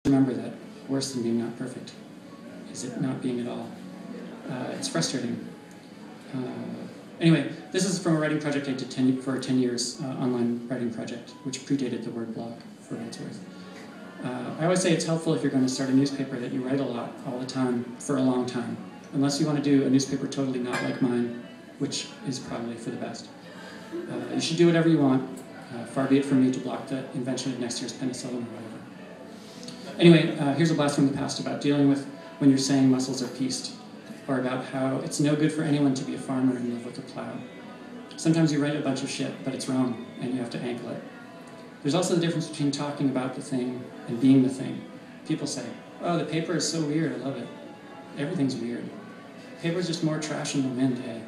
remember that worse than being not perfect is it not being at all. It's frustrating. Anyway, this is from a writing project I did for 10 years, online writing project, which predated the word blog, for what it's worth. I always say it's helpful if you're going to start a newspaper that you write a lot, all the time, for a long time. Unless you want to do a newspaper totally not like mine, which is probably for the best. You should do whatever you want. Far be it from me to block the invention of next year's penicillin or whatever. Anyway, here's a blast from the past about dealing with when you're saying muscles are pieced, or about how it's no good for anyone to be a farmer and live with a plow. Sometimes you write a bunch of shit, but it's wrong, and you have to ankle it. There's also the difference between talking about the thing and being the thing. People say, oh, the paper is so weird, I love it. Everything's weird. Paper's just more trash in the wind, eh?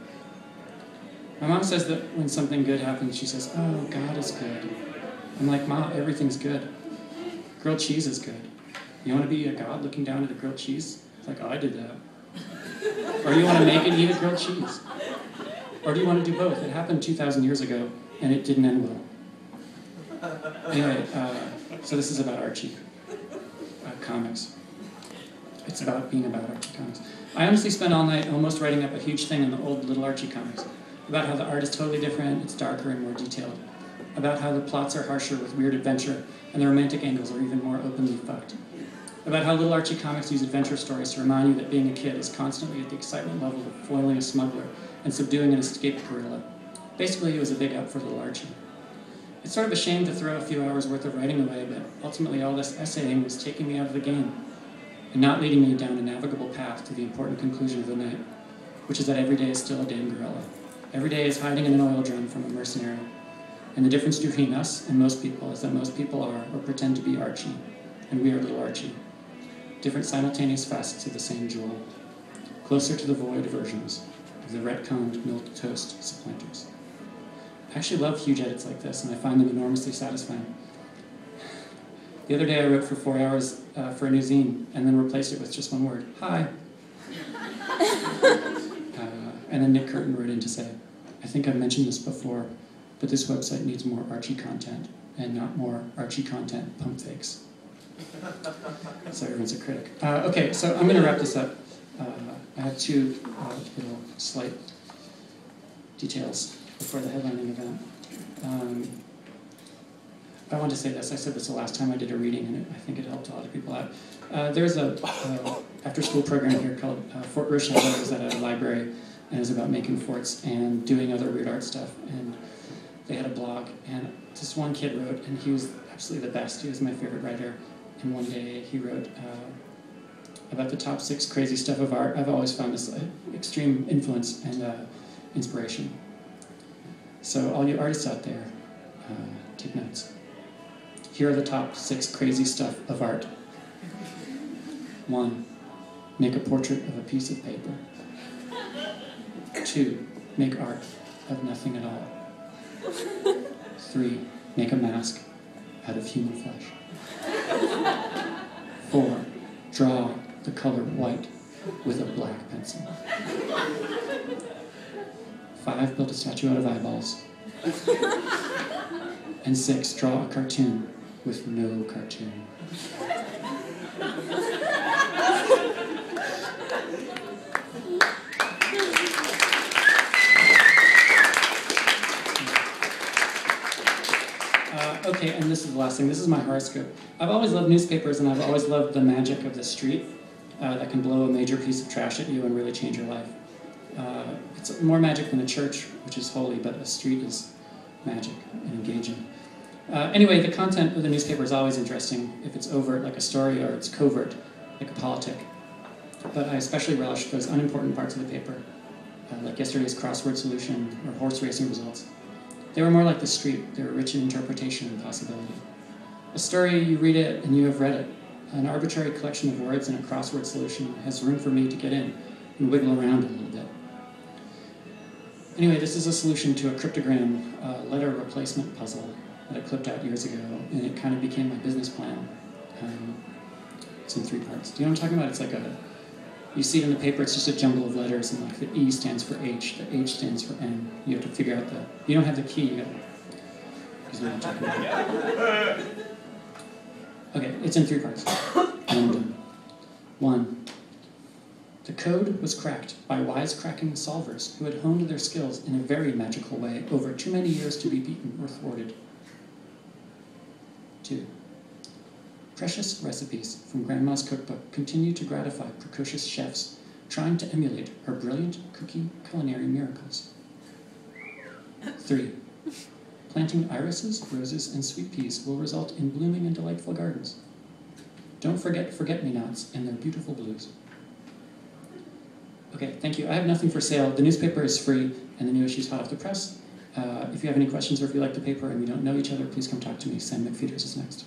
My mom says that when something good happens, she says, oh, God is good. I'm like, Mom, everything's good. Grilled cheese is good. You want to be a god looking down at a grilled cheese? It's like, oh, I did that. Or you want to make and eat a grilled cheese? Or do you want to do both? It happened 2,000 years ago, and it didn't end well. Anyway, so this is about Archie comics. It's about being about Archie comics. I honestly spent all night almost writing up a huge thing on the old Little Archie comics, about how the art is totally different, it's darker and more detailed, about how the plots are harsher with weird adventure, and the romantic angles are even more openly fucked, about how Little Archie comics use adventure stories to remind you that being a kid is constantly at the excitement level of foiling a smuggler and subduing an escaped gorilla. Basically, it was a big up for Little Archie. It's sort of a shame to throw a few hours worth of writing away, but ultimately all this essaying was taking me out of the game and not leading me down a navigable path to the important conclusion of the night, which is that every day is still a damn gorilla. Every day is hiding in an oil drum from a mercenary. And the difference between us and most people is that most people are, or pretend to be, Archie, and we are Little Archie. Different simultaneous facets of the same jewel, closer to the void versions of the retconned milk toast supplanters. I actually love huge edits like this, and I find them enormously satisfying. The other day I wrote for 4 hours for a new zine, and then replaced it with just one word, hi. And then Nick Curtin wrote in to say, I think I've mentioned this before, but this website needs more Archie content, and not more Archie content pump fakes. So everyone's a critic. Okay, so I'm going to wrap this up. I have two little slight details before the headlining event. I want to say this. I said this the last time I did a reading, and I think it helped a lot of people out. There's a after-school program here called Fort Rochelle. It was at a library, and it was about making forts and doing other weird art stuff. And they had a blog, and this one kid wrote, and he was absolutely the best. He was my favorite writer. And one day he wrote about the top 6 crazy stuff of art. I've always found this extreme influence and inspiration. So all you artists out there, take notes. Here are the top 6 crazy stuff of art. 1, make a portrait of a piece of paper. 2, make art of nothing at all. 3, make a mask out of human flesh. 4, draw the color white with a black pencil. 5, build a statue out of eyeballs. And 6, draw a cartoon with no cartoon. Okay, and this is the last thing. This is my horoscope. I've always loved newspapers, and I've always loved the magic of the street that can blow a major piece of trash at you and really change your life. It's more magic than a church, which is holy, but a street is magic and engaging. Anyway, the content of the newspaper is always interesting if it's overt, like a story, or it's covert, like a politic. But I especially relish those unimportant parts of the paper, like yesterday's crossword solution or horse racing results. They were more like the street. They were rich in interpretation and possibility. A story, you read it and you have read it. An arbitrary collection of words in a crossword solution has room for me to get in and wiggle around a little bit. Anyway, this is a solution to a cryptogram letter replacement puzzle that I clipped out years ago, and it kind of became my business plan. It's in 3 parts. Do you know what I'm talking about? It's like you see it in the paper, it's just a jumble of letters, and like the E stands for H, the H stands for N. You have to figure out you don't have the key, you got because we're not talking about it. Okay, it's in 3 parts. Random. 1. The code was cracked by wisecracking solvers who had honed their skills in a very magical way over too many years to be beaten or thwarted. 2. Precious recipes from Grandma's cookbook continue to gratify precocious chefs trying to emulate her brilliant cookie culinary miracles. 3. Planting irises, roses, and sweet peas will result in blooming and delightful gardens. Don't forget forget-me-nots and their beautiful blues. Okay, thank you. I have nothing for sale. The newspaper is free, and the new issue is hot off the press. If you have any questions or if you like the paper and we don't know each other, please come talk to me. Sam McFeeters is next.